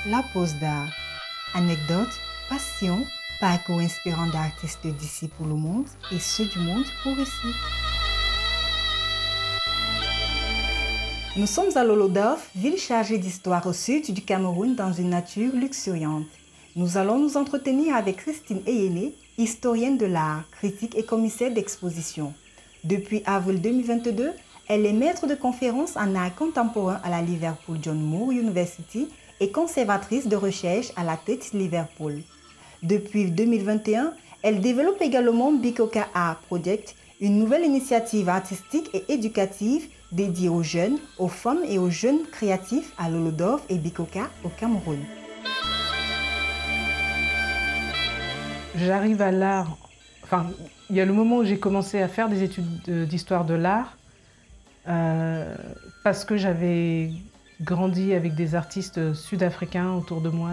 La pause d'art. Anecdotes, passion, parcours inspirant d'artistes d'ici pour le monde et ceux du monde pour ici. Nous sommes à Lolodorf, ville chargée d'histoire au sud du Cameroun dans une nature luxuriante. Nous allons nous entretenir avec Christine Eyene, historienne de l'art, critique et commissaire d'exposition. Depuis avril 2022, elle est maître de conférences en art contemporain à la Liverpool John Moore University et conservatrice de recherche à la Tate Liverpool. Depuis 2021, elle développe également Bikoka Art Project, une nouvelle initiative artistique et éducative dédiée aux jeunes, aux femmes et aux jeunes créatifs à Lolodorf et Bikoka au Cameroun. J'arrive à l'art, enfin, il y a le moment où j'ai commencé à faire des études d'histoire de l'art parce que j'avais grandi avec des artistes sud-africains autour de moi,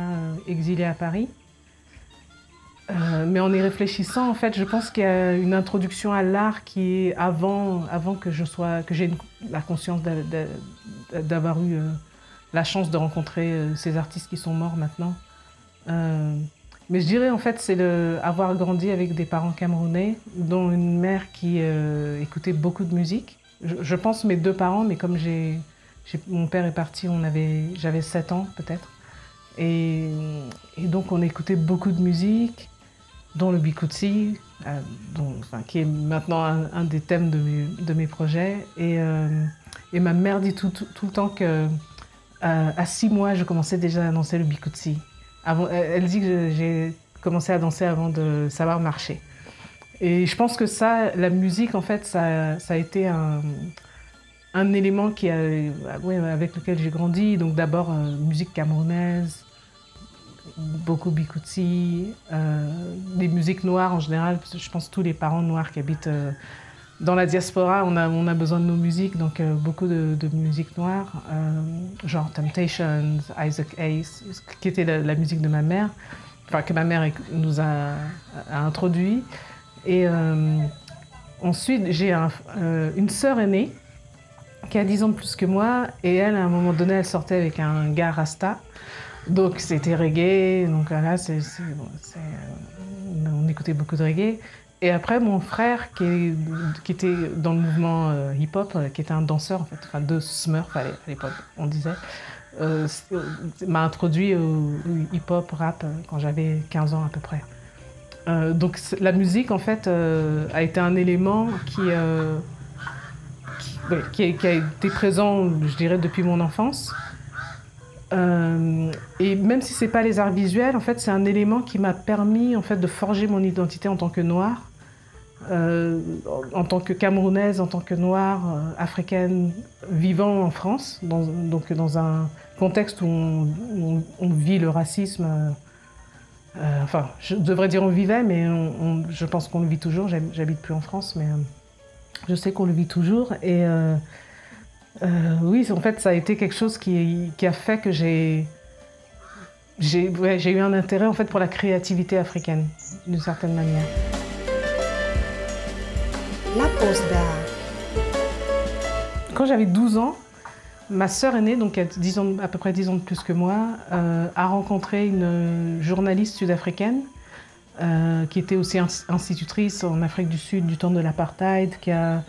exilés à Paris. Mais en y réfléchissant, en fait, je pense qu'il y a une introduction à l'art qui est avant que j'ai la conscience d'avoir eu la chance de rencontrer ces artistes qui sont morts maintenant. Mais je dirais, en fait, c'est avoir grandi avec des parents camerounais, dont une mère qui écoutait beaucoup de musique. Je pense mes deux parents, mais comme mon père est parti, j'avais 7 ans peut-être. Et donc on écoutait beaucoup de musique, dont le bikutsi, qui est maintenant un des thèmes de mes projets. Et ma mère dit tout le temps qu'à 6 mois, je commençais déjà à danser le bikutsi. Elle dit que j'ai commencé à danser avant de savoir marcher. Et je pense que la musique, en fait, ça a été un élément avec lequel j'ai grandi. Donc d'abord, musique camerounaise, beaucoup bikutsi, des musiques noires en général. Parce que je pense que tous les parents noirs qui habitent dans la diaspora, on a besoin de nos musiques. Donc beaucoup de musique noire, genre Temptations, Isaac Hayes, qui était la musique de ma mère, enfin que ma mère nous a introduit. Et ensuite, j'ai une sœur aînée qui a 10 ans de plus que moi, et elle, à un moment donné, elle sortait avec un gars rasta. Donc c'était reggae, donc là, on écoutait beaucoup de reggae. Et après, mon frère, qui était dans le mouvement hip-hop, qui était un danseur, en fait, enfin de Smurf à l'époque, on disait, m'a introduit au hip-hop, rap, quand j'avais 15 ans à peu près. Donc la musique, en fait, a été un élément qui a été présent, je dirais, depuis mon enfance. Et même si c'est pas les arts visuels, en fait, c'est un élément qui m'a permis, en fait, de forger mon identité en tant que noire, en tant que Camerounaise, en tant que noire, africaine, vivant en France, donc dans un contexte où on vit le racisme. Enfin, je devrais dire on vivait, mais je pense qu'on le vit toujours. J'habite plus en France, mais je sais qu'on le vit toujours. Et oui, en fait, ça a été quelque chose qui a fait que j'ai eu un intérêt en fait pour la créativité africaine, d'une certaine manière. La pause d'art. Quand j'avais 12 ans, ma sœur aînée, donc à peu près 10 ans de plus que moi, a rencontré une journaliste sud-africaine qui était aussi institutrice en Afrique du Sud du temps de l'apartheid, qui a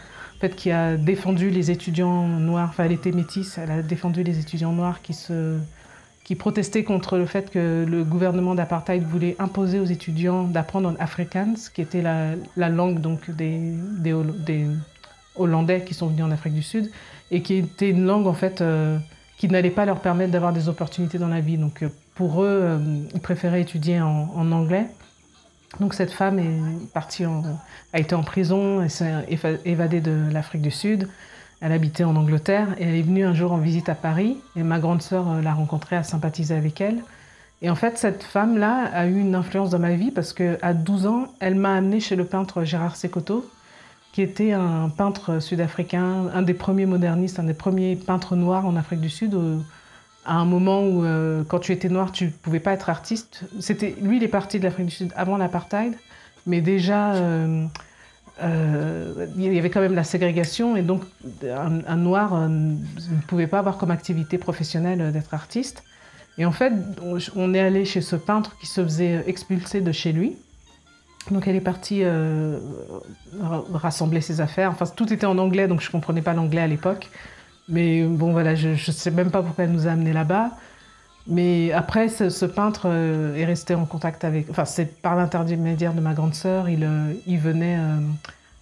défendu les étudiants noirs, enfin elle était métisse, elle a défendu les étudiants noirs qui protestaient contre le fait que le gouvernement d'apartheid voulait imposer aux étudiants d'apprendre en Afrikaans, qui était la langue donc des Hollandais qui sont venus en Afrique du Sud, et qui était une langue en fait qui n'allait pas leur permettre d'avoir des opportunités dans la vie. Donc pour eux, ils préféraient étudier en anglais. Donc cette femme a été en prison, elle s'est évadée de l'Afrique du Sud. Elle habitait en Angleterre et elle est venue un jour en visite à Paris. Et ma grande sœur l'a rencontrée, a sympathisé avec elle. Et en fait, cette femme-là a eu une influence dans ma vie parce qu'à 12 ans, elle m'a amenée chez le peintre Gérard Sekoto, qui était un peintre sud-africain, un des premiers modernistes, un des premiers peintres noirs en Afrique du Sud, à un moment où, quand tu étais noir, tu ne pouvais pas être artiste. Lui, il est parti de l'Afrique du Sud avant l'apartheid, mais déjà, il y avait quand même la ségrégation, et donc un noir ne pouvait pas avoir comme activité professionnelle d'être artiste. Et en fait, on est allé chez ce peintre qui se faisait expulser de chez lui. Donc elle est partie rassembler ses affaires. Enfin, tout était en anglais, donc je ne comprenais pas l'anglais à l'époque. Mais bon, voilà, je ne sais même pas pourquoi elle nous a amenés là-bas. Mais après, ce peintre est resté en contact avec... Enfin, c'est par l'intermédiaire de ma grande sœur. Il venait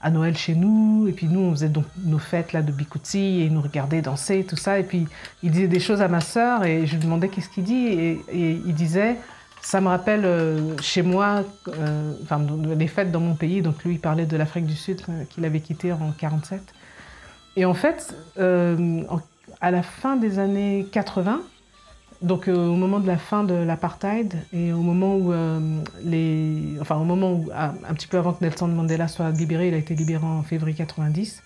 à Noël chez nous. Et puis nous, on faisait donc nos fêtes là, de Bikutsi. Et il nous regardait danser, tout ça. Et puis il disait des choses à ma sœur. Et je lui demandais qu'est-ce qu'il dit. Et il disait... Ça me rappelle chez moi, les fêtes dans mon pays. Donc lui, il parlait de l'Afrique du Sud qu'il avait quitté en 1947. Et en fait, à la fin des années 80, donc au moment de la fin de l'apartheid et au moment où, un petit peu avant que Nelson Mandela soit libéré, il a été libéré en février 90,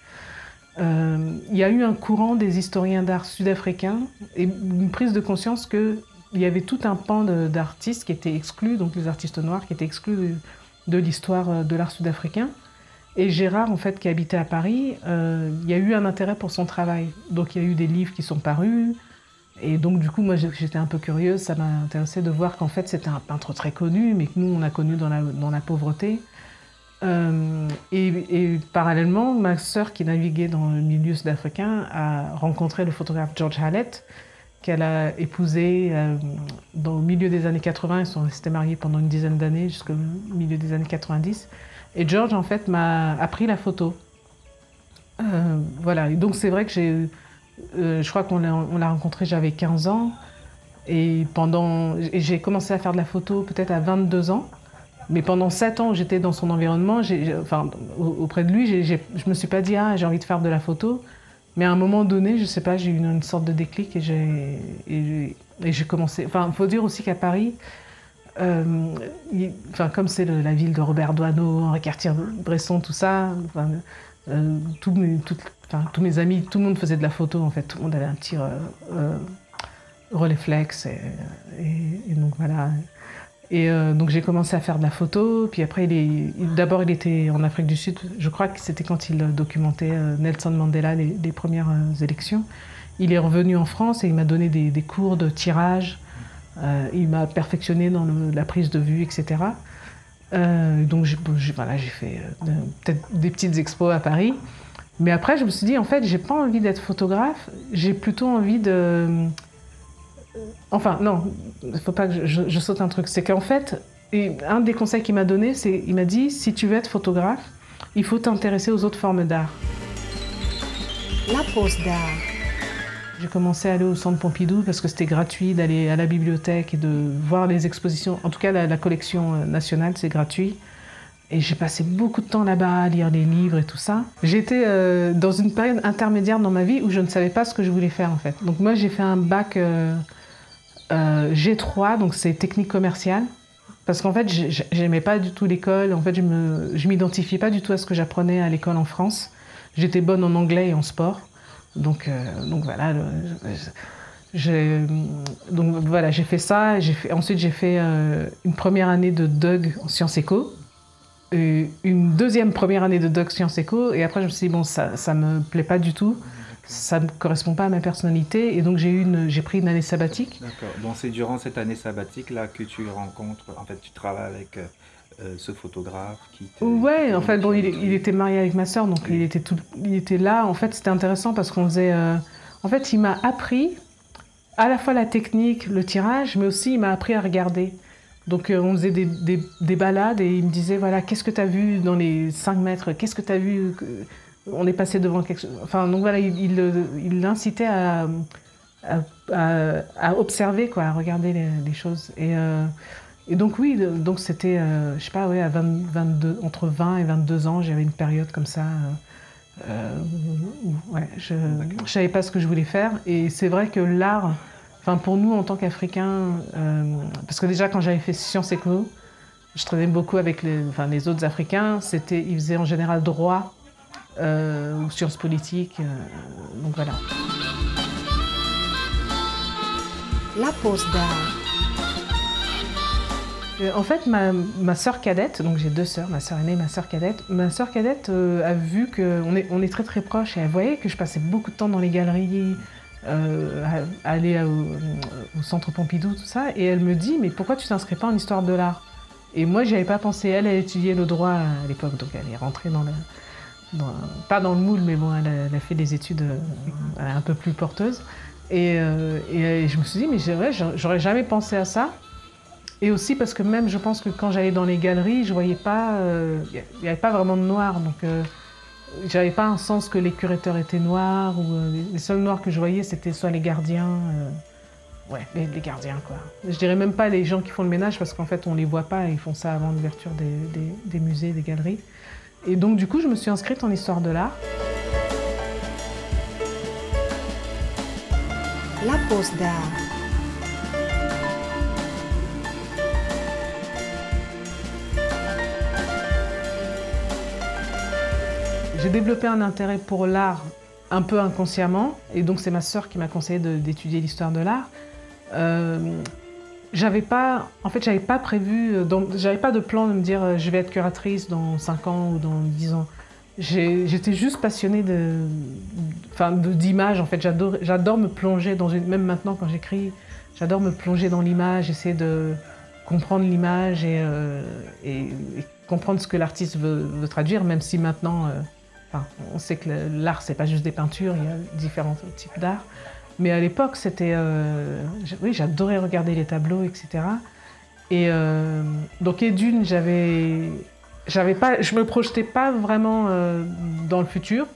il y a eu un courant des historiens d'art sud-africains et une prise de conscience que il y avait tout un pan d'artistes qui étaient exclus, donc les artistes noirs qui étaient exclus de l'histoire de l'art sud-africain. Et Gérard, en fait, qui habitait à Paris, il y a eu un intérêt pour son travail. Donc il y a eu des livres qui sont parus. Et donc du coup, moi j'étais un peu curieuse, ça m'a intéressée de voir qu'en fait c'était un peintre très connu, mais que nous on a connu dans la pauvreté. Et parallèlement, ma sœur qui naviguait dans le milieu sud-africain a rencontré le photographe George Hallett, qu'elle a épousé au milieu des années 80. Ils sont restés mariés pendant une dizaine d'années, jusqu'au milieu des années 90. Et George, en fait, m'a appris la photo. Voilà, et donc c'est vrai que je crois qu'on l'a rencontré, j'avais 15 ans. Et j'ai commencé à faire de la photo peut-être à 22 ans. Mais pendant 7 ans où j'étais dans son environnement, auprès de lui, je ne me suis pas dit « Ah, j'ai envie de faire de la photo ». Mais à un moment donné, je ne sais pas, j'ai eu une sorte de déclic et j'ai commencé... Enfin, il faut dire aussi qu'à Paris, comme c'est la ville de Robert Doisneau, Henri Cartier-Bresson, tout ça, tous mes amis, tout le monde faisait de la photo en fait. Tout le monde avait un petit Rolleiflex et donc voilà. Et donc j'ai commencé à faire de la photo, puis après d'abord il était en Afrique du Sud, je crois que c'était quand il documentait Nelson Mandela, les premières élections. Il est revenu en France et il m'a donné des cours de tirage, il m'a perfectionné dans la prise de vue, etc. Donc j'ai fait peut-être des petites expos à Paris, mais après je me suis dit en fait j'ai pas envie d'être photographe, j'ai plutôt envie de... Enfin, non, il ne faut pas que je saute un truc. C'est qu'en fait, un des conseils qu'il m'a donné, il m'a dit, si tu veux être photographe, il faut t'intéresser aux autres formes d'art. La pose d'art. J'ai commencé à aller au Centre Pompidou parce que c'était gratuit d'aller à la bibliothèque et de voir les expositions. En tout cas, la collection nationale, c'est gratuit. Et j'ai passé beaucoup de temps là-bas à lire les livres et tout ça. J'étais dans une période intermédiaire dans ma vie où je ne savais pas ce que je voulais faire en fait. Donc moi, j'ai fait un bac G3, donc c'est technique commerciale. Parce qu'en fait, j'aimais pas du tout l'école. En fait, je m'identifiais pas du tout à ce que j'apprenais à l'école en France. J'étais bonne en anglais et en sport. Donc voilà. J'ai fait ça. Ensuite, j'ai fait une première année de DUG en sciences éco. Une deuxième première année de DUG sciences éco. Et après, je me suis dit, bon, ça me plaît pas du tout. Ça ne correspond pas à ma personnalité. Et donc, j'ai pris une année sabbatique. D'accord. Donc, c'est durant cette année sabbatique-là que tu rencontres... En fait, tu travailles avec ce photographe qui... Ouais, en fait, bon, il était marié avec ma sœur, donc oui. il était là. En fait, c'était intéressant parce qu'on faisait... En fait, il m'a appris à la fois la technique, le tirage, mais aussi il m'a appris à regarder. Donc, on faisait des balades et il me disait, voilà, qu'est-ce que tu as vu dans les 5 mètres? Qu'est-ce que tu as vu? On est passé devant quelque chose. Enfin, donc voilà, il l'incitait à observer, quoi, à regarder les choses. Et donc oui, donc c'était, je sais pas, ouais, entre 20 et 22 ans, j'avais une période comme ça où ouais, je savais pas ce que je voulais faire. Et c'est vrai que l'art, enfin pour nous en tant qu'Africains, parce que déjà quand j'avais fait Sciences Éco, je travaillais beaucoup avec les autres Africains. Ils faisaient en général droit. Ou sciences politiques, donc voilà. La pose d'art. En fait, ma sœur cadette, donc j'ai 2 sœurs, ma sœur aînée et ma sœur cadette a vu qu'on est très très proches et elle voyait que je passais beaucoup de temps dans les galeries, aller au Centre Pompidou, tout ça. Et elle me dit, mais pourquoi tu t'inscris pas en histoire de l'art? Et moi, j'y avais pas pensé. Elle a étudié le droit à l'époque, donc elle est rentrée pas dans le moule, mais bon, elle a fait des études un peu plus porteuses. Et je me suis dit, mais j'aurais jamais pensé à ça. Et aussi parce que même, je pense que quand j'allais dans les galeries, je voyais pas, il n'y avait pas vraiment de noir, donc j'avais pas un sens que les curateurs étaient noirs, ou les seuls noirs que je voyais, c'était soit les gardiens, les gardiens, quoi. Je dirais même pas les gens qui font le ménage, parce qu'en fait, on les voit pas, ils font ça avant l'ouverture des musées, des galeries. Et donc, du coup, je me suis inscrite en histoire de l'art. La pause d'art. J'ai développé un intérêt pour l'art un peu inconsciemment, et donc c'est ma sœur qui m'a conseillé d'étudier l'histoire de l'art. J'avais pas prévu, j'avais pas de plan de me dire je vais être curatrice dans 5 ans ou dans 10 ans. J'étais juste passionnée d'images, en fait. J'adore me plonger même maintenant quand j'écris, j'adore me plonger dans l'image, essayer de comprendre l'image et comprendre ce que l'artiste veut traduire, même si maintenant, on sait que l'art, c'est pas juste des peintures, il y a différents types d'art. Mais à l'époque, oui, j'adorais regarder les tableaux, etc. Et donc, d'une, je me projetais pas vraiment dans le futur.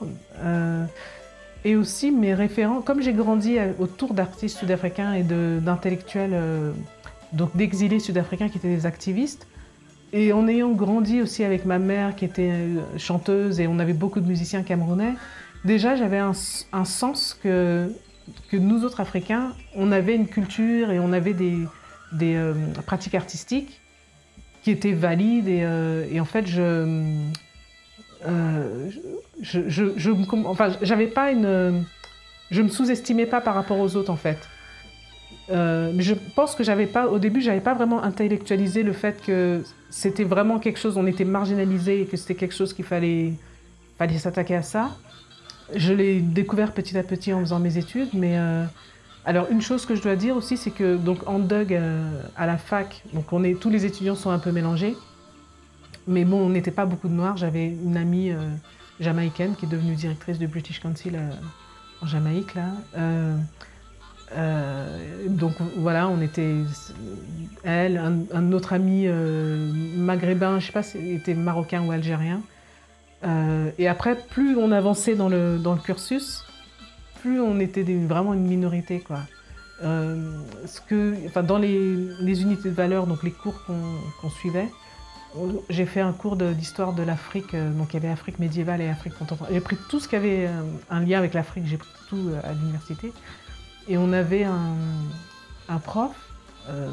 Et aussi, mes référents, comme j'ai grandi autour d'artistes sud-africains et d'intellectuels, donc d'exilés sud-africains qui étaient des activistes, et en ayant grandi aussi avec ma mère qui était chanteuse, et on avait beaucoup de musiciens camerounais, déjà j'avais un sens que nous autres Africains, on avait une culture et on avait des pratiques artistiques qui étaient valides, et en fait je me sous-estimais pas par rapport aux autres, en fait. Mais je pense que au début, j'avais pas vraiment intellectualisé le fait que c'était vraiment quelque chose, on était marginalisé et que c'était quelque chose qu'il fallait s'attaquer à ça. Je l'ai découvert petit à petit en faisant mes études, mais alors une chose que je dois dire aussi, c'est que donc en DUG à la fac, donc tous les étudiants sont un peu mélangés, mais bon, on n'était pas beaucoup de noirs. J'avais une amie jamaïcaine qui est devenue directrice du British Council en Jamaïque là. Donc voilà, on était elle, un autre ami maghrébin, je sais pas s'il était marocain ou algérien. Et après, plus on avançait dans le cursus, plus on était vraiment une minorité, quoi. Dans les unités de valeur, donc les cours qu'on suivait, j'ai fait un cours d'histoire de l'Afrique, donc il y avait Afrique médiévale et Afrique contemporaine. J'ai pris tout ce qui avait un lien avec l'Afrique, j'ai pris tout à l'université. Et on avait un prof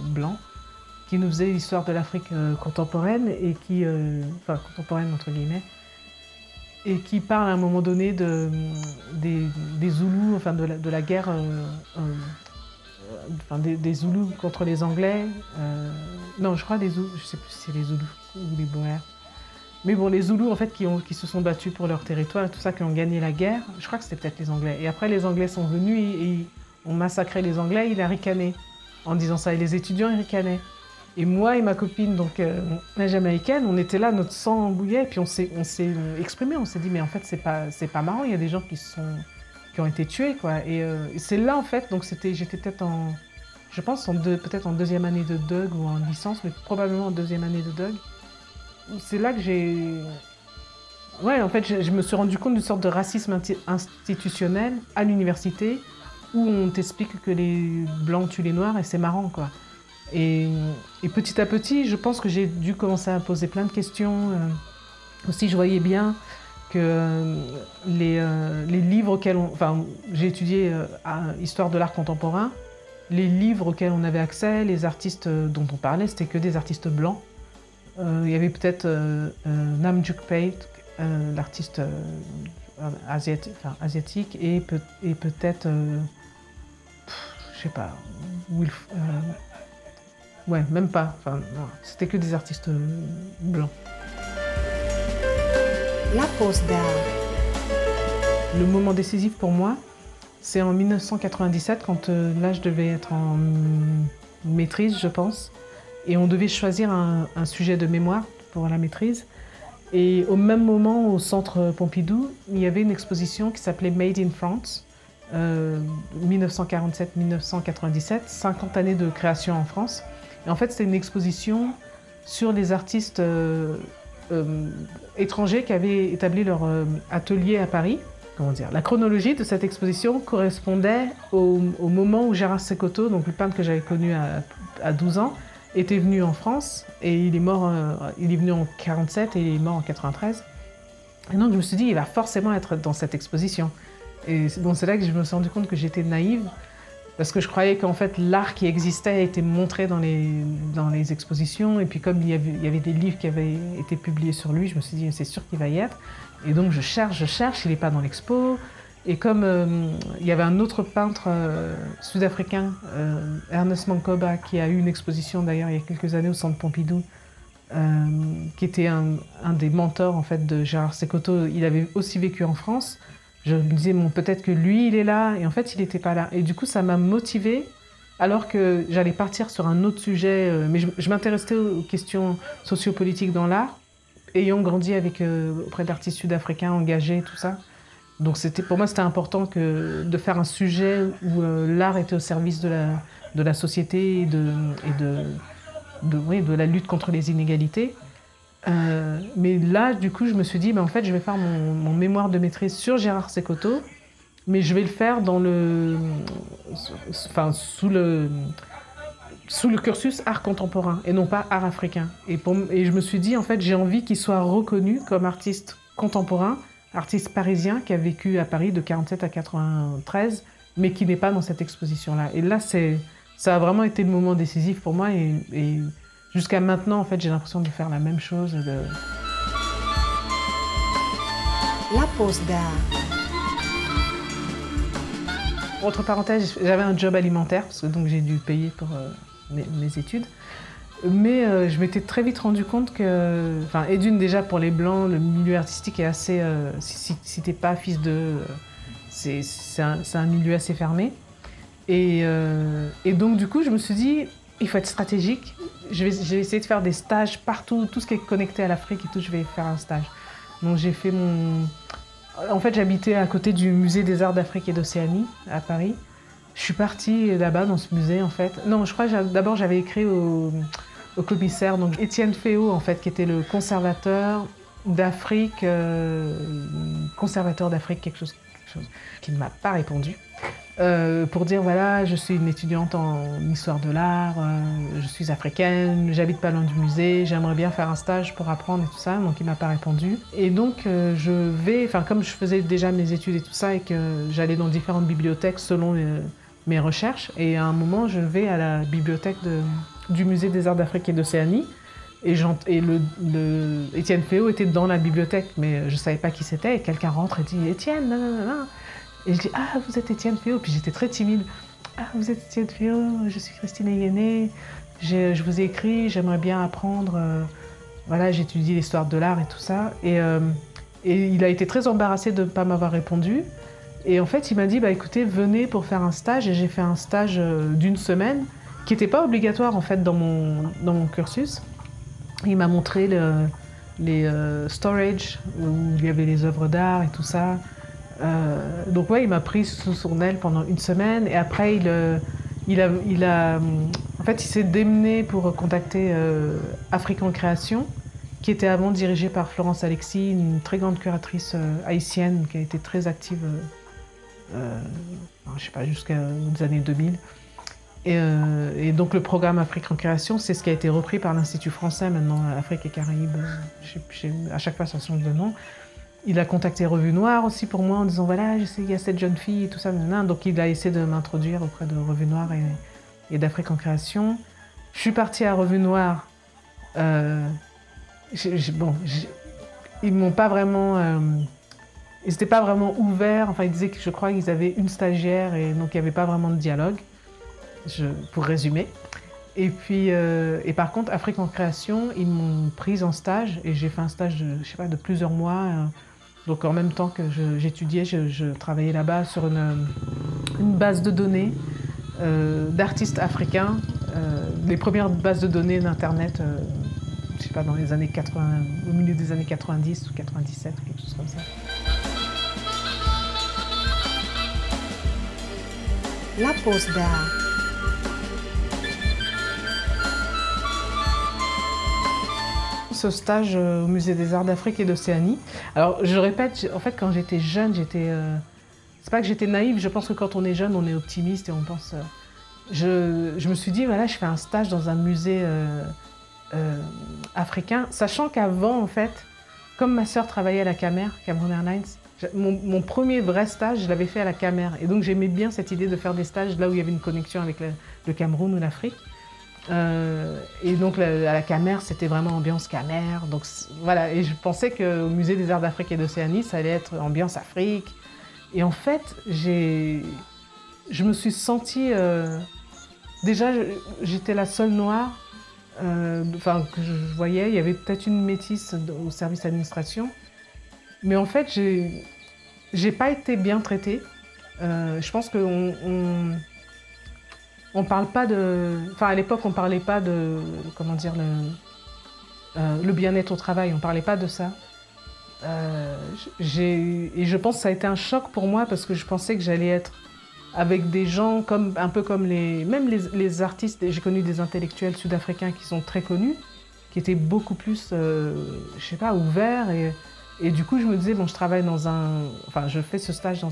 blanc qui nous faisait l'histoire de l'Afrique contemporaine, et contemporaine entre guillemets, et qui parle à un moment donné des Zoulous, de la guerre, des Zoulous contre les Anglais. Non, je crois des Zoulous, je sais plus si c'est les Zoulous ou les Boers. Mais bon, les Zoulous, en fait, qui se sont battus pour leur territoire et tout ça, qui ont gagné la guerre, je crois que c'était peut-être les Anglais. Et après, les Anglais sont venus et ont massacré les Anglais, il a ricané en disant ça. Et les étudiants, ils ricanaient. Et moi et ma copine, donc la jamaïcaine, on était là, notre sang bouillait, et puis on s'est exprimé, on s'est dit, mais en fait, c'est pas marrant, il y a des gens qui ont été tués, quoi. Et c'est là, en fait, donc j'étais peut-être peut-être en deuxième année de DUG ou en licence, mais probablement en deuxième année de DUG. C'est là que en fait, je me suis rendu compte d'une sorte de racisme institutionnel à l'université, où on t'explique que les Blancs tuent les Noirs, et c'est marrant, quoi. Et petit à petit, je pense que j'ai dû commencer à poser plein de questions. Aussi, je voyais bien que les livres auxquels j'ai étudié Histoire de l'art contemporain, les livres auxquels on avait accès, les artistes dont on parlait, c'était que des artistes blancs. Il y avait peut-être Nam June Paik, l'artiste asiatique, et peut-être, je sais pas, ouais, même pas. C'était que des artistes blancs. La pause d'art. Le moment décisif pour moi, C'est en 1997, quand là je devais être en maîtrise, je pense. Et on devait choisir un sujet de mémoire pour la maîtrise. Et au même moment, au Centre Pompidou, il y avait une exposition qui s'appelait Made in France, 1947-1997, 50 années de création en France. Et en fait, c'était une exposition sur les artistes étrangers qui avaient établi leur atelier à Paris. Comment dire, la chronologie de cette exposition correspondait au moment où Gérard Sekoto, donc le peintre que j'avais connu à 12 ans, était venu en France et il est mort, il est venu en 47 et il est mort en 93. Et donc je me suis dit, il va forcément être dans cette exposition. Et bon, c'est là que je me suis rendu compte que j'étais naïve, parce que je croyais qu'en fait l'art qui existait était montré dans les expositions. Et puis comme il y avait des livres qui avaient été publiés sur lui, je me suis dit, c'est sûr qu'il va y être. Et donc je cherche, il n'est pas dans l'expo. Et comme il y avait un autre peintre sud-africain, Ernest Mankoba, qui a eu une exposition d'ailleurs il y a quelques années au Centre Pompidou, qui était un des mentors en fait de Gérard Sekoto. Il avait aussi vécu en France. Je me disais, bon, peut-être que lui, il est là, et en fait, il n'était pas là. Et du coup, ça m'a motivée, alors que j'allais partir sur un autre sujet, mais je m'intéressais aux questions sociopolitiques dans l'art, ayant grandi auprès d'artistes sud-africains engagés, tout ça. Donc pour moi, c'était important de faire un sujet où l'art était au service de la société et de la lutte contre les inégalités. Mais là, du coup, je me suis dit, en fait, je vais faire mon mémoire de maîtrise sur Gérard Sekoto, mais je vais le faire sous le cursus art contemporain et non pas art africain. Et je me suis dit, en fait, j'ai envie qu'il soit reconnu comme artiste contemporain, artiste parisien qui a vécu à Paris de 47 à 93, mais qui n'est pas dans cette exposition-là. Et là, ça a vraiment été le moment décisif pour moi et jusqu'à maintenant, en fait, j'ai l'impression de faire la même chose. La pause d'art. Entre parenthèses, j'avais un job alimentaire, parce que donc j'ai dû payer pour mes études. Mais je m'étais très vite rendu compte que, et d'une déjà pour les Blancs, le milieu artistique est assez, si t'es pas fils de, c'est un milieu assez fermé. Et donc du coup, je me suis dit, il faut être stratégique. Je vais essayer de faire des stages partout, tout ce qui est connecté à l'Afrique et tout, je vais faire un stage. Donc j'ai fait En fait, j'habitais à côté du musée des Arts d'Afrique et d'Océanie, à Paris. Je suis partie là-bas, dans ce musée, en fait. Non, je crois que d'abord, j'avais écrit au commissaire, donc Étienne Féot, en fait, qui était le conservateur d'Afrique, quelque chose, qui ne m'a pas répondu. Pour dire, voilà, je suis une étudiante en histoire de l'art, je suis africaine, j'habite pas loin du musée, j'aimerais bien faire un stage pour apprendre et tout ça, donc il m'a pas répondu. Et donc comme je faisais déjà mes études et tout ça, et que j'allais dans différentes bibliothèques selon mes recherches, et à un moment, je vais à la bibliothèque du musée des Arts d'Afrique et d'Océanie, et Étienne Féot était dans la bibliothèque, mais je savais pas qui c'était, et quelqu'un rentre et dit « Étienne, nanana ». Et je dis « Ah, vous êtes Étienne Féot ?» Puis j'étais très timide. « Ah, vous êtes Étienne Féot, je suis Christine Eyene, je vous ai écrit, j'aimerais bien apprendre. Voilà, j'étudie l'histoire de l'art et tout ça. » Et il a été très embarrassé de ne pas m'avoir répondu. Et en fait, il m'a dit « Écoutez, venez pour faire un stage. » Et j'ai fait un stage d'une semaine, qui n'était pas obligatoire en fait dans mon cursus. Il m'a montré les storage, où il y avait les œuvres d'art et tout ça. Donc ouais, il m'a pris sous son aile pendant une semaine et après en fait, il s'est démené pour contacter Afrique en Création, qui était avant dirigée par Florence Alexis, une très grande curatrice haïtienne qui a été très active, je sais pas, jusqu'aux années 2000. Et donc le programme Afrique en Création, c'est ce qui a été repris par l'Institut français maintenant, Afrique et Caraïbes, à chaque fois ça change de nom. Il a contacté Revue Noire aussi pour moi en disant voilà, je sais, il y a cette jeune fille et tout ça. Donc il a essayé de m'introduire auprès de Revue Noire et d'Afrique en Création. Je suis partie à Revue Noire. Ils m'ont pas vraiment. Ils n'étaient pas vraiment ouverts. Enfin, ils disaient que je crois qu'ils avaient une stagiaire et donc il n'y avait pas vraiment de dialogue, pour résumer. Et puis, par contre, Afrique en Création, ils m'ont prise en stage et j'ai fait un stage de plusieurs mois. Donc en même temps que j'étudiais, je travaillais là-bas sur une base de données d'artistes africains, les premières bases de données d'Internet, je sais pas, dans les années 80, au milieu des années 90 ou 97, quelque chose comme ça. La pause d'art. Ce stage au Musée des Arts d'Afrique et d'Océanie. Alors, je répète, en fait, quand j'étais jeune, c'est pas que j'étais naïve, je pense que quand on est jeune, on est optimiste et on pense... Je me suis dit, voilà, je fais un stage dans un musée africain, sachant qu'avant, en fait, comme ma sœur travaillait à la CAMER, Cameroun Airlines, mon premier vrai stage, je l'avais fait à la CAMER. Et donc, j'aimais bien cette idée de faire des stages là où il y avait une connexion avec le Cameroun ou l'Afrique. Et donc, à la CAMER, c'était vraiment ambiance CAMER. Donc, voilà. Et je pensais qu'au Musée des Arts d'Afrique et d'Océanie, ça allait être ambiance Afrique. Et en fait, je me suis sentie... déjà, j'étais la seule noire que je voyais. Il y avait peut-être une métisse au service d'administration. Mais en fait, j'ai pas été bien traitée. Je pense qu'on parle pas de... Enfin, à l'époque, on parlait pas de... Comment dire, le bien-être au travail. On parlait pas de ça. Et je pense que ça a été un choc pour moi parce que je pensais que j'allais être avec des gens un peu comme même les artistes. J'ai connu des intellectuels sud-africains qui sont très connus, qui étaient beaucoup plus, je sais pas, ouverts. Et du coup, je me disais, bon, je travaille je fais ce stage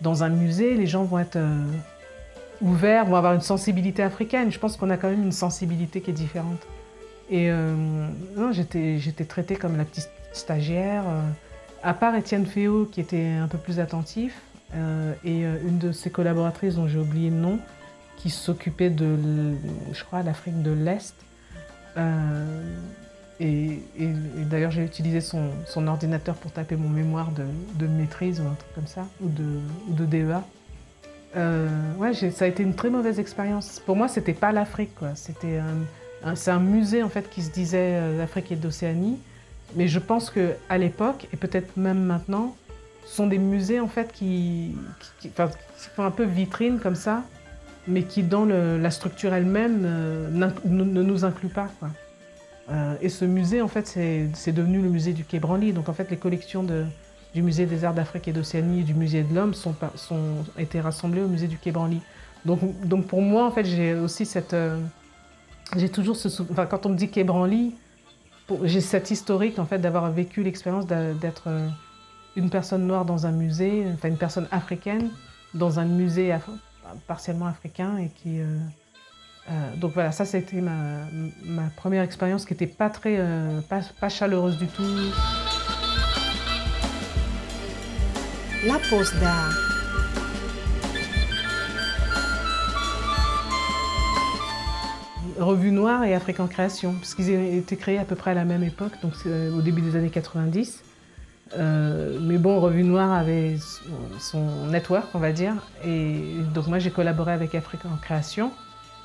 dans un musée, les gens vont être ouverts, vont avoir une sensibilité africaine. Je pense qu'on a quand même une sensibilité qui est différente. Et non, j'étais traitée comme la petite stagiaire, à part Étienne Féot qui était un peu plus attentif, et une de ses collaboratrices dont j'ai oublié le nom, qui s'occupait je crois, l'Afrique de l'Est. Et d'ailleurs, j'ai utilisé son ordinateur pour taper mon mémoire de maîtrise ou un truc comme ça, ou de DEA. Ouais, ça a été une très mauvaise expérience. Pour moi, c'était pas l'Afrique, quoi. C'est un musée en fait qui se disait d'Afrique et d'Océanie, mais je pense qu'à l'époque, et peut-être même maintenant, ce sont des musées en fait qui font un peu vitrine comme ça, mais qui dans la structure elle-même ne nous inclut pas, quoi. Et ce musée en fait c'est devenu le musée du Quai Branly. Donc en fait les collections du musée des Arts d'Afrique et d'Océanie et du musée de l'Homme ont été rassemblées au musée du Quai Branly. Donc pour moi en fait j'ai aussi j'ai toujours quand on me dit Quai Branly, j'ai cette historique en fait d'avoir vécu l'expérience d'être une personne noire dans un musée, enfin une personne africaine dans un musée partiellement africain et qui... donc voilà, ça c'était ma première expérience qui n'était pas très, pas chaleureuse du tout. La pause d'art. Revue Noire et Afrique en Création, parce qu'ils ont été créés à peu près à la même époque, donc au début des années 90. Mais bon, Revue Noire avait son network, on va dire, et donc moi j'ai collaboré avec Afrique en Création,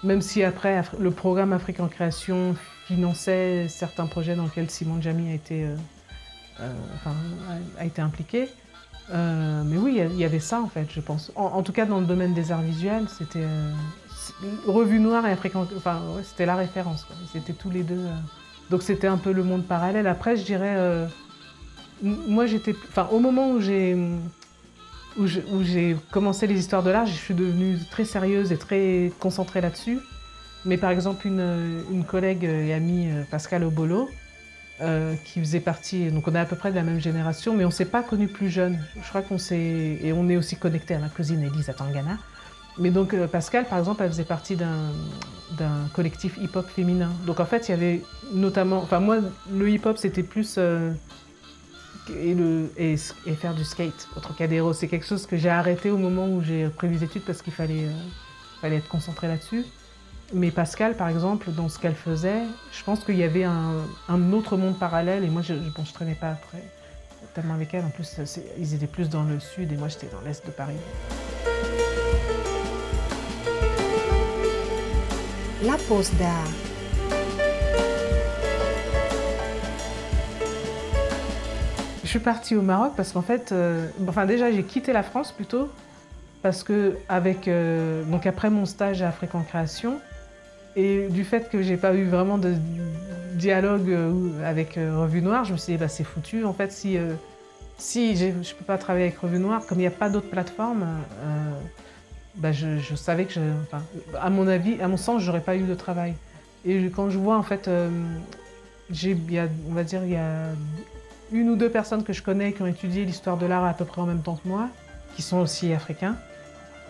même si après le programme Afrique en Création finançait certains projets dans lesquels Simon Djamil a été impliqué. Mais oui, il y avait ça en fait, je pense. En tout cas, dans le domaine des arts visuels, c'était Revue Noire et Afrique en... Enfin, ouais, c'était la référence, quoi. C'était tous les deux. Donc c'était un peu le monde parallèle. Après, je dirais... moi, au moment où j'ai commencé les histoires de l'art, je suis devenue très sérieuse et très concentrée là-dessus. Mais par exemple, une collègue et amie, Pascal Obolo, qui faisait partie... Donc on est à peu près de la même génération, mais on ne s'est pas connus plus jeunes. Je crois qu'on s'est... Et on est aussi connectés à ma cousine Elise à Tangana. Mais donc Pascal, par exemple, elle faisait partie d'un collectif hip-hop féminin. Donc en fait, il y avait notamment... Enfin moi, le hip-hop, c'était plus... et faire du skate au Trocadéro. C'est quelque chose que j'ai arrêté au moment où j'ai pris les études parce qu'il fallait être concentré là-dessus. Mais Pascal, par exemple, dans ce qu'elle faisait, je pense qu'il y avait un autre monde parallèle. Et moi, je traînais pas après tellement avec elle. En plus, ils étaient plus dans le sud et moi, j'étais dans l'est de Paris. La pause d'art. Je suis partie au Maroc parce qu'en fait, déjà j'ai quitté la France plutôt parce que donc après mon stage à Afrique en création, et du fait que j'ai pas eu vraiment de dialogue avec Revue Noire, je me suis dit, bah, c'est foutu. En fait, si je ne peux pas travailler avec Revue Noire, comme il n'y a pas d'autres plateformes, bah, je savais que, enfin, à mon sens, je n'aurais pas eu de travail. Et quand je vois, en fait, on va dire, il y a une ou deux personnes que je connais qui ont étudié l'histoire de l'art à peu près en même temps que moi, qui sont aussi africains.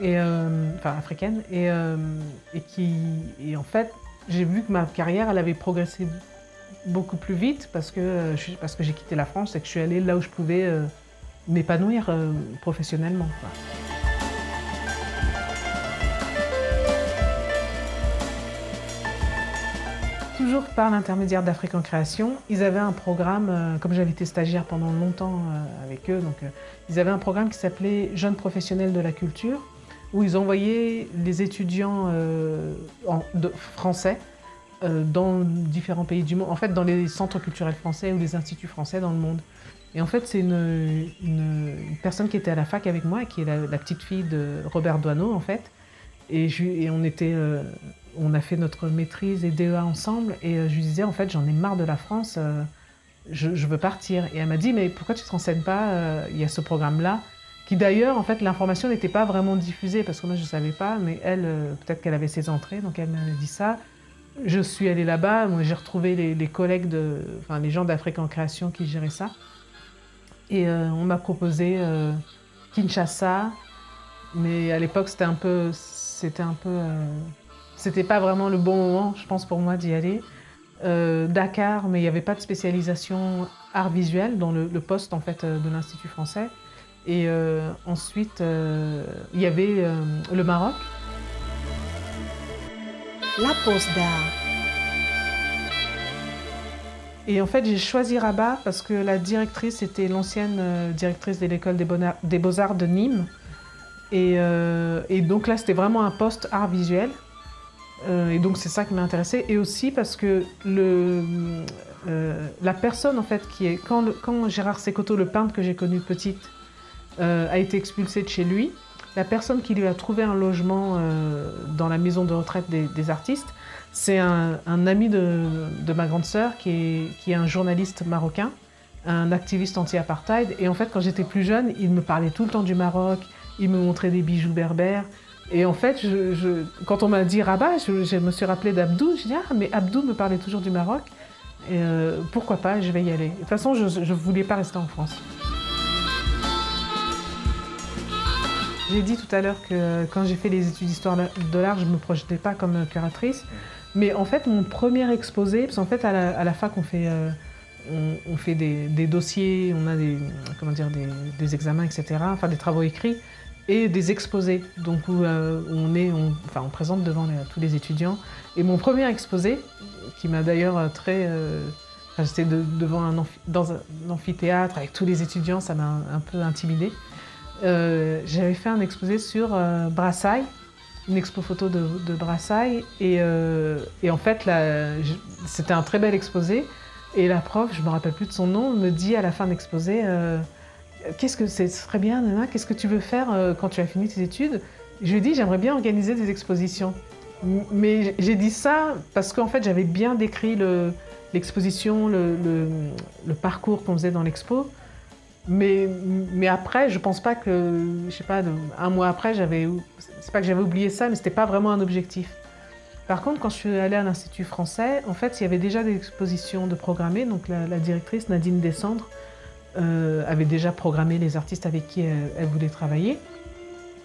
Enfin africaine, et en fait, j'ai vu que ma carrière, elle avait progressé beaucoup plus vite parce que j'ai quitté la France et que je suis allée là où je pouvais m'épanouir professionnellement, quoi. Toujours par l'intermédiaire d'Afrique en création, ils avaient un programme, comme j'avais été stagiaire pendant longtemps avec eux, donc ils avaient un programme qui s'appelait Jeunes professionnels de la culture, où ils envoyaient les étudiants français dans différents pays du monde, en fait dans les centres culturels français ou les instituts français dans le monde. Et en fait, c'est une personne qui était à la fac avec moi, qui est la petite fille de Robert Doisneau, en fait. Et on a fait notre maîtrise et DEA ensemble, et je lui disais, en fait, j'en ai marre de la France, je veux partir. Et elle m'a dit, mais pourquoi tu ne te renseignes pas, il y a ce programme-là, qui d'ailleurs, en fait, l'information n'était pas vraiment diffusée, parce que moi, je ne savais pas, mais elle, peut-être qu'elle avait ses entrées, donc elle m'avait dit ça. Je suis allée là-bas, moi, j'ai retrouvé les collègues, enfin, les gens d'Afrique en création qui géraient ça. Et on m'a proposé Kinshasa, mais à l'époque, c'était pas vraiment le bon moment, je pense, pour moi d'y aller. Dakar, mais il n'y avait pas de spécialisation art visuel dans le poste, en fait, de l'Institut français. Et ensuite, il y avait le Maroc. La pause d'art. Et en fait, j'ai choisi Rabat parce que la directrice était l'ancienne directrice de l'école des Beaux-Arts de Nîmes. Et donc là, c'était vraiment un poste art visuel. Et donc, c'est ça qui m'a intéressée. Et aussi parce que la personne, en fait, quand Gérard Sekoto, le peintre que j'ai connu petite, a été expulsé de chez lui, la personne qui lui a trouvé un logement dans la maison de retraite des artistes, c'est un ami de ma grande sœur qui est un journaliste marocain, un activiste anti-apartheid. Et en fait, quand j'étais plus jeune, il me parlait tout le temps du Maroc, il me montrait des bijoux berbères. Et en fait, quand on m'a dit Rabat, je me suis rappelée d'Abdou. Je dis, ah, mais Abdou me parlait toujours du Maroc. Et pourquoi pas, je vais y aller. De toute façon, je ne voulais pas rester en France. J'ai dit tout à l'heure que quand j'ai fait les études d'histoire de l'art, je ne me projetais pas comme curatrice. Mais en fait, mon premier exposé, parce qu'en fait, à la fac, on fait des dossiers, on a des examens, etc., enfin des travaux écrits, et des exposés, donc où on présente devant tous les étudiants. Et mon premier exposé, qui m'a d'ailleurs j'étais devant dans un amphithéâtre avec tous les étudiants, ça m'a un peu intimidée. J'avais fait un exposé sur Brassailles, une expo photo de Brassailles, et en fait, c'était un très bel exposé. Et la prof, je ne me rappelle plus de son nom, me dit à la fin de l'exposé qu'est-ce que ce serait bien, Nana, qu'est-ce que tu veux faire quand tu as fini tes études? Je lui ai dit, j'aimerais bien organiser des expositions. Mais j'ai dit ça parce qu'en fait, j'avais bien décrit l'exposition, le parcours qu'on faisait dans l'expo. Mais après, je pense pas que, je sais pas, un mois après, c'est pas que j'avais oublié ça, mais c'était pas vraiment un objectif. Par contre, quand je suis allée à l'Institut français, en fait, il y avait déjà des expositions de programmées. Donc la directrice, Nadine Descendres, avait déjà programmé les artistes avec qui elle voulait travailler.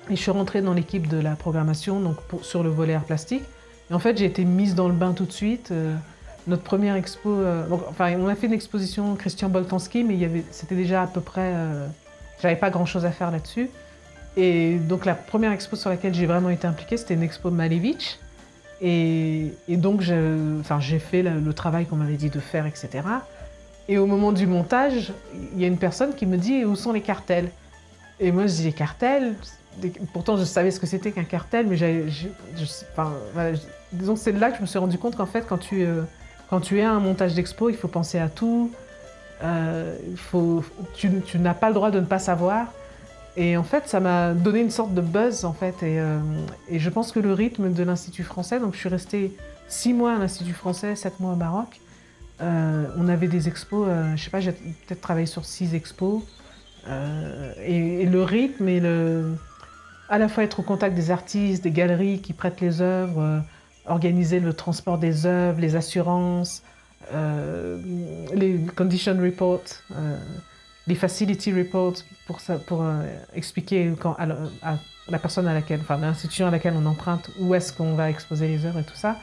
Et je suis rentrée dans l'équipe de la programmation, donc sur le volet art plastique. Et en fait, j'ai été mise dans le bain tout de suite. Notre première expo, on a fait une exposition Christian Boltanski, mais c'était déjà à peu près, j'avais pas grand chose à faire là-dessus. Et donc la première expo sur laquelle j'ai vraiment été impliquée, c'était une expo de Malevich. Et donc j'ai fait le travail qu'on m'avait dit de faire, etc. Et au moment du montage, il y a une personne qui me dit, où sont les cartels? Et moi je dis, les cartels? Pourtant je savais ce que c'était qu'un cartel, mais disons que c'est là que je me suis rendu compte qu'en fait, quand tu es à un montage d'expo, il faut penser à tout. Tu n'as pas le droit de ne pas savoir. Et en fait, ça m'a donné une sorte de buzz, en fait. Et je pense que le rythme de l'Institut français, donc je suis restée 6 mois à l'Institut français, 7 mois au Maroc. On avait des expos, je sais pas, j'ai peut-être travaillé sur 6 expos. Et le rythme et à la fois être au contact des artistes, des galeries qui prêtent les œuvres, organiser le transport des œuvres, les assurances, les condition reports, les facility reports pour expliquer à la personne enfin l'institution à laquelle on emprunte où est-ce qu'on va exposer les œuvres et tout ça.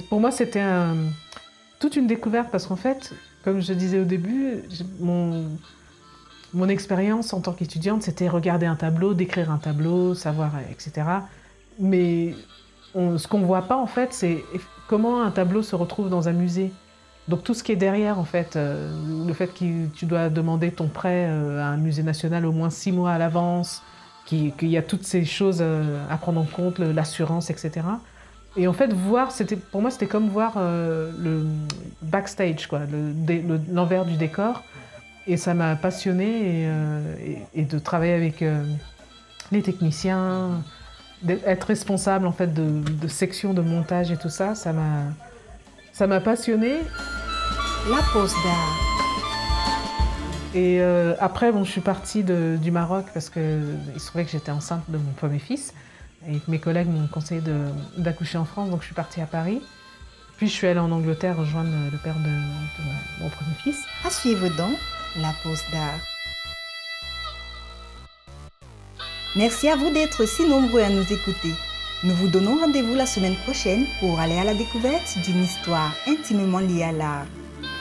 Pour moi, c'était toute une découverte parce qu'en fait, comme je disais au début, mon expérience en tant qu'étudiante, c'était regarder un tableau, décrire un tableau, savoir, etc. Mais ce qu'on ne voit pas, en fait, c'est comment un tableau se retrouve dans un musée. Donc tout ce qui est derrière, en fait, le fait que tu dois demander ton prêt à un musée national au moins 6 mois à l'avance, qu'il y a toutes ces choses à prendre en compte, l'assurance, etc. Et en fait, pour moi, c'était comme voir le backstage, quoi, l'envers du décor. Et ça m'a passionnée et de travailler avec les techniciens, d'être responsable en fait de sections de montage et tout ça, ça m'a passionnée. La pose d'art. Et après, je suis partie du Maroc parce qu'il se trouvait que j'étais enceinte de mon premier fils et que mes collègues m'ont conseillé d'accoucher en France, donc je suis partie à Paris. Puis je suis allée en Angleterre rejoindre le père de mon premier fils. À suivre donc la pose d'art. Merci à vous d'être si nombreux à nous écouter. Nous vous donnons rendez-vous la semaine prochaine pour aller à la découverte d'une histoire intimement liée à l'art.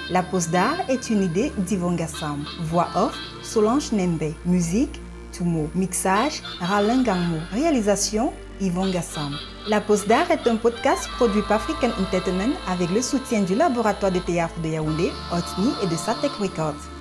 La pose d'art est une idée d'Yvon Gassam. Voix off, Solange Nembe. Musique, Tumo. Mixage, Ralin Gangmo. Réalisation, Yvon Gassam. La pose d'art est un podcast produit par African Entertainment avec le soutien du laboratoire de théâtre de Yaoundé, Otni et de Satek Records.